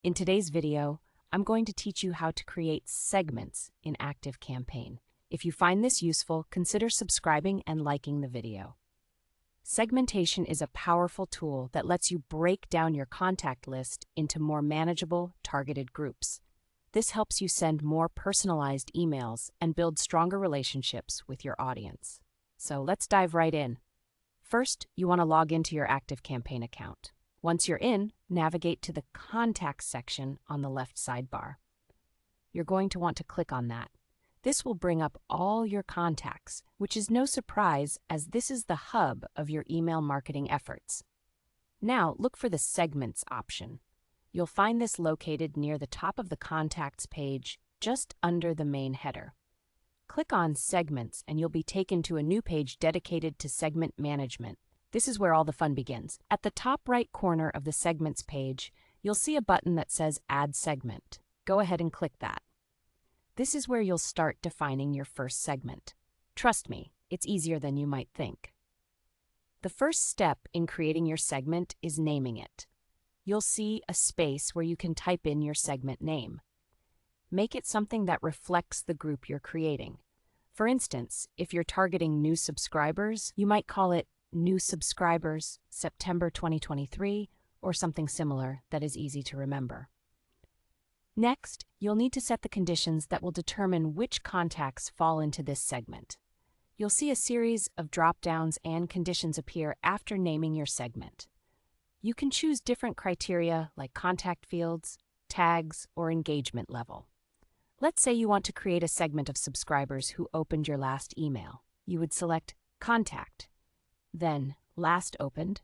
In today's video, I'm going to teach you how to create segments in ActiveCampaign. If you find this useful, consider subscribing and liking the video. Segmentation is a powerful tool that lets you break down your contact list into more manageable, targeted groups. This helps you send more personalized emails and build stronger relationships with your audience. So let's dive right in. First, you want to log into your ActiveCampaign account. Once you're in, navigate to the Contacts section on the left sidebar. You're going to want to click on that. This will bring up all your contacts, which is no surprise as this is the hub of your email marketing efforts. Now, look for the Segments option. You'll find this located near the top of the Contacts page, just under the main header. Click on Segments and you'll be taken to a new page dedicated to segment management. This is where all the fun begins. At the top right corner of the Segments page, you'll see a button that says Add Segment. Go ahead and click that. This is where you'll start defining your first segment. Trust me, it's easier than you might think. The first step in creating your segment is naming it. You'll see a space where you can type in your segment name. Make it something that reflects the group you're creating. For instance, if you're targeting new subscribers, you might call it New Subscribers September 2023 or something similar that is easy to remember. Next, you'll need to set the conditions that will determine which contacts fall into this segment. You'll see a series of drop-downs and conditions appear after naming your segment. You can choose different criteria like contact fields, tags, or engagement level. Let's say you want to create a segment of subscribers who opened your last email. You would select Contact, then Last Opened,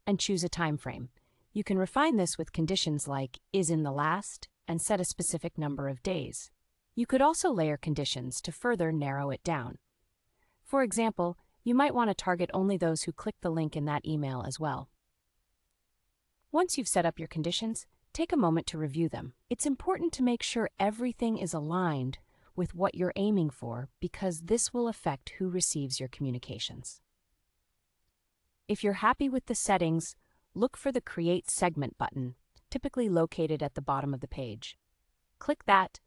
and choose a time frame. You can refine this with conditions like is in the last and set a specific number of days. You could also layer conditions to further narrow it down. For example, you might want to target only those who click the link in that email as well. Once you've set up your conditions, take a moment to review them. It's important to make sure everything is aligned with what you're aiming for because this will affect who receives your communications. If you're happy with the settings, look for the Create Segment button, typically located at the bottom of the page. Click that,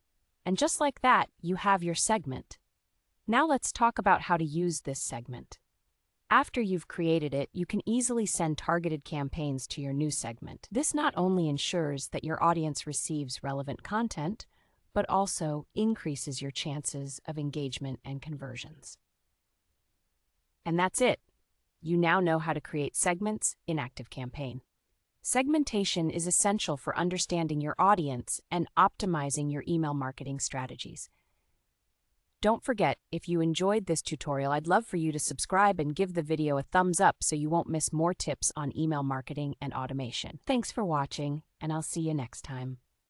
and just like that, you have your segment. Now let's talk about how to use this segment. After you've created it, you can easily send targeted campaigns to your new segment. This not only ensures that your audience receives relevant content, but also increases your chances of engagement and conversions. And that's it. You now know how to create segments in ActiveCampaign. Segmentation is essential for understanding your audience and optimizing your email marketing strategies. Don't forget, if you enjoyed this tutorial, I'd love for you to subscribe and give the video a thumbs up so you won't miss more tips on email marketing and automation. Thanks for watching, and I'll see you next time.